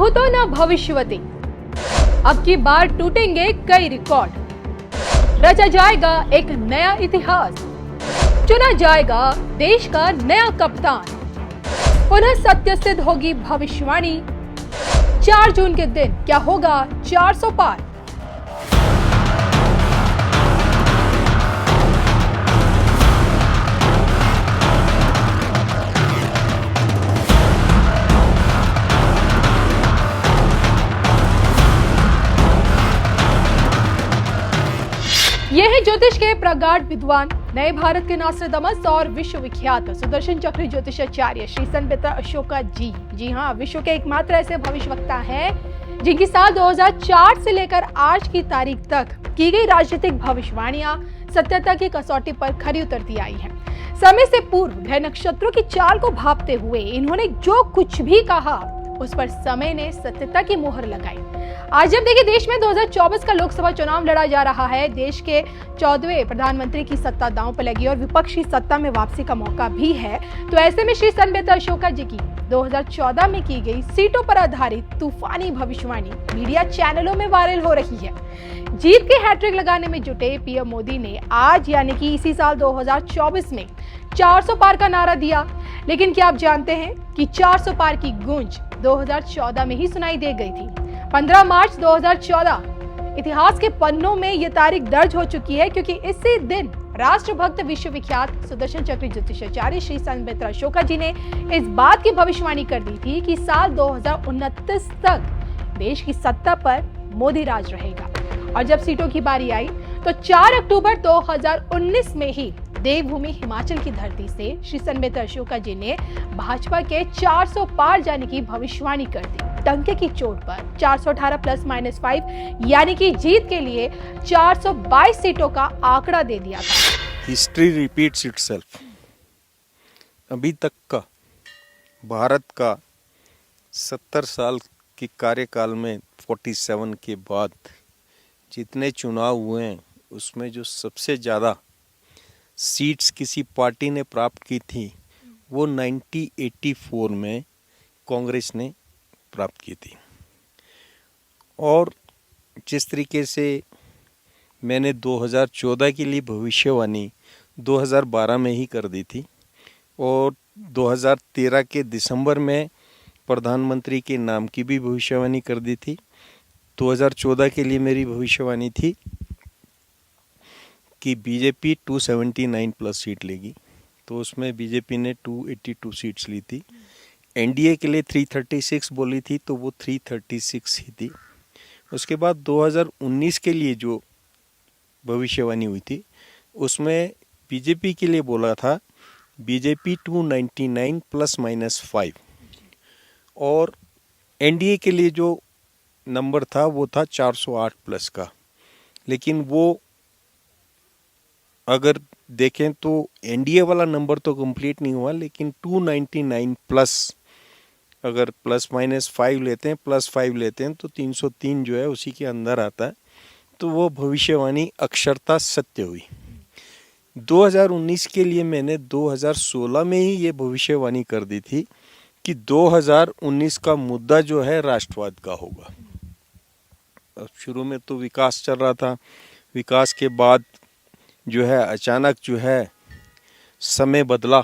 कहूं तो ना भविष्यवती, अब की बार टूटेंगे कई रिकॉर्ड। रचा जाएगा एक नया इतिहास, चुना जाएगा देश का नया कप्तान। पुनः सत्य सिद्ध होगी भविष्यवाणी। 4 जून के दिन क्या होगा 400 पार। ये है ज्योतिष के प्रगाढ़ विद्वान, नए भारत के नास्ट्राडामस और विश्वविख्यात सुदर्शन चक्र ज्योतिषाचार्य श्री संबित अशोका जी। जी हाँ, विश्व के एकमात्र ऐसे भविष्यवक्ता हैं जिनकी साल 2004 से लेकर आज की तारीख तक की गई राजनीतिक भविष्यवाणियां सत्यता की कसौटी पर खरी उतरती आई हैं। समय से पूर्व ग्रह नक्षत्रों की चाल को भांपते हुए इन्होंने जो कुछ भी कहा उस पर समय ने सत्यता की मोहर लगाई। आज जब देखिए देश में 2024 का लोकसभा चुनाव लड़ा जा रहा है, देश के 14वें प्रधानमंत्री की सत्ता दांव पर लगी और विपक्षी सत्ता में वापसी का मौका भी है, तो ऐसे में श्री संबित अशोका जी की 2014 में की गई सीटों पर आधारित तूफानी भविष्यवाणी मीडिया चैनलों में वायरल हो रही है। जीत के हैट्रिक लगाने में जुटे पीएम मोदी ने आज यानी कि इसी साल 2024 में 400 पार का नारा दिया। लेकिन क्या आप जानते हैं कि 400 पार की गूंज 2014 में ही सुनाई दे गई थी। 15 मार्च 2014 इतिहास के पन्नों में ये तारीख दर्ज हो चुकी है, क्योंकि इसी दिन राष्ट्रभक्त विश्वविख्यात सुदर्शन चक्र ज्योतिषाचार्य श्री संबित अशोका जी ने इस बात की भविष्यवाणी कर दी थी कि साल 2029 तक देश की सत्ता पर मोदी राज रहेगा। और जब सीटों की बारी आई तो 4 अक्टूबर 2019 में ही देवभूमि हिमाचल की धरती से श्री संबित अशोका जी ने भाजपा के 400 पार जाने की भविष्यवाणी कर दी। डंके की चोट पर 418 ±5 यानी कि जीत के लिए 422 सीटों का आंकड़ा दे दिया था। History repeats itself. अभी तक का भारत का 70 साल के कार्यकाल में 47 के बाद जितने चुनाव हुए हैं उसमें जो सबसे ज़्यादा सीट्स किसी पार्टी ने प्राप्त की थी वो 1984 में कांग्रेस ने प्राप्त की थी। और जिस तरीके से मैंने 2014 के लिए भविष्यवाणी 2012 में ही कर दी थी और 2013 के दिसंबर में प्रधानमंत्री के नाम की भी भविष्यवाणी कर दी थी। 2014 के लिए मेरी भविष्यवाणी थी कि बीजेपी 279 प्लस सीट लेगी, तो उसमें बीजेपी ने 282 सीट्स ली थी। एनडीए के लिए 336 बोली थी, तो वो 336 ही थी। उसके बाद 2019 के लिए जो भविष्यवाणी हुई थी उसमें बीजेपी के लिए बोला था बीजेपी 299 ±5 और एनडीए के लिए जो नंबर था वो था 408 प्लस का। लेकिन वो अगर देखें तो एनडीए वाला नंबर तो कंप्लीट नहीं हुआ, लेकिन 299 प्लस अगर ±5 लेते हैं +5 लेते हैं तो 303 जो है उसी के अंदर आता है। तो वो भविष्यवाणी अक्षरता सत्य हुई। 2019 के लिए मैंने 2016 में ही ये भविष्यवाणी कर दी थी कि 2019 का मुद्दा जो है राष्ट्रवाद का होगा। अब शुरू में तो विकास चल रहा था, विकास के बाद जो है अचानक जो है समय बदला।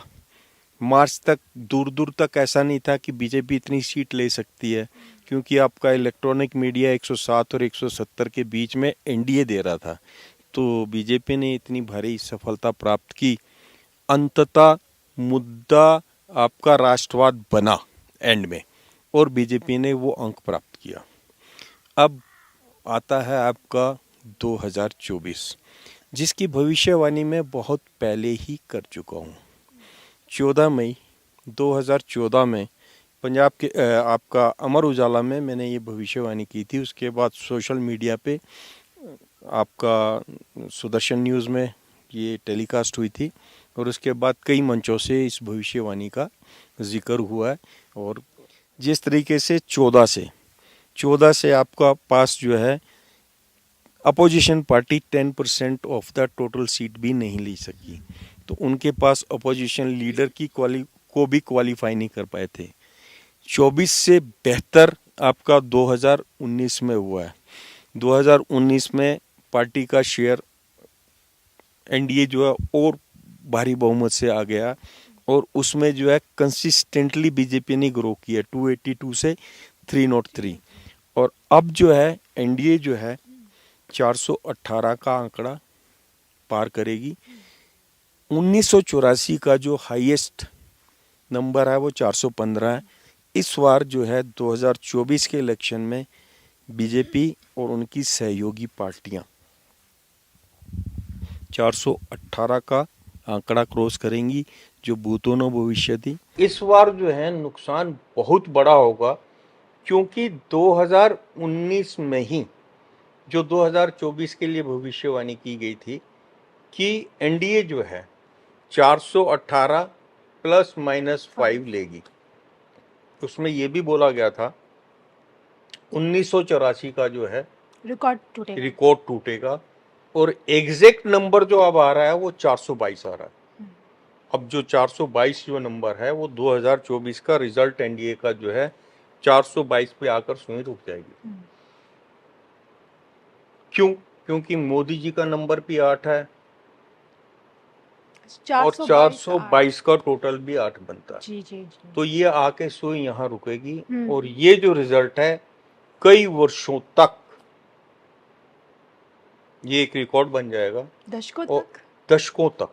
मार्च तक दूर दूर तक ऐसा नहीं था कि बीजेपी इतनी सीट ले सकती है, क्योंकि आपका इलेक्ट्रॉनिक मीडिया 107 और 170 के बीच में एनडीए दे रहा था। तो बीजेपी ने इतनी भारी सफलता प्राप्त की, अंततः मुद्दा आपका राष्ट्रवाद बना एंड में और बीजेपी ने वो अंक प्राप्त किया। अब आता है आपका 2024, जिसकी भविष्यवाणी मैं बहुत पहले ही कर चुका हूँ। 14 मई 2014 में पंजाब के आपका अमर उजाला में मैंने ये भविष्यवाणी की थी। उसके बाद सोशल मीडिया पे आपका सुदर्शन न्यूज़ में ये टेलीकास्ट हुई थी और उसके बाद कई मंचों से इस भविष्यवाणी का जिक्र हुआ है। और जिस तरीके से 14 से आपका पास जो है opposition party 10% of the total seat भी नहीं ले सकी, तो उनके पास अपोजिशन लीडर की को भी क्वालिफाई नहीं कर पाए थे। 24 से बेहतर आपका 2019 में हुआ है। 2019 में पार्टी का शेयर एनडीए जो है और भारी बहुमत से आ गया और उसमें जो है कंसिस्टेंटली बीजेपी ने ग्रो किया 282 से 303 और अब जो है एनडीए जो है 418 का आंकड़ा पार करेगी। 1984 का जो हाईएस्ट नंबर है वो 415 है। इस बार जो है 2024 के इलेक्शन में बीजेपी और उनकी सहयोगी पार्टियां 418 का आंकड़ा क्रॉस करेंगी जो भूतो न भविष्यति। इस बार जो है नुकसान बहुत बड़ा होगा क्योंकि 2019 में ही जो 2024 के लिए भविष्यवाणी की गई थी कि एनडीए जो है 418 प्लस माइनस 5 लेगी, उसमें ये भी बोला गया था 1984 का जो है रिकॉर्ड टूटेगा और एग्जैक्ट नंबर जो अब आ रहा है वो 422 आ रहा है। अब जो 422 जो नंबर है वो 2024 का रिजल्ट एनडीए का जो है 422 पे आकर सुई रुक जाएगी। क्यों? क्योंकि मोदी जी का नंबर भी 8 है और 422 का टोटल भी 8 बनता है। जी। तो ये आके सुई यहाँ रुकेगी और ये जो रिजल्ट है कई वर्षों तक ये एक रिकॉर्ड बन जाएगा, दशकों तक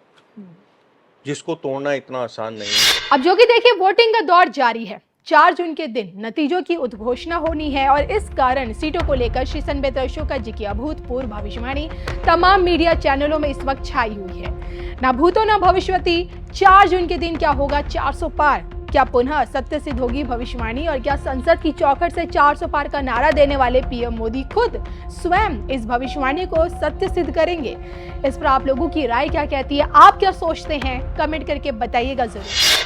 जिसको तोड़ना इतना आसान नहीं है। अब जो कि देखिए वोटिंग का दौर जारी है। 4 जून के दिन नतीजों की उद्घोषणा होनी है और इस कारण सीटों को लेकर श्री संबित अशोका जी की अभूतपूर्व भविष्यवाणी तमाम मीडिया चैनलों में इस वक्त छाई हुई है। ना भूतो ना भविष्यति। 4 जून के दिन क्या होगा 400 पार? क्या पुनः सत्य सिद्ध होगी भविष्यवाणी और क्या संसद की चौखट से 400 पार का नारा देने वाले पीएम मोदी खुद स्वयं इस भविष्यवाणी को सत्य सिद्ध करेंगे? इस पर आप लोगों की राय क्या कहती है? आप क्या सोचते हैं? कमेंट करके बताइएगा जरूर।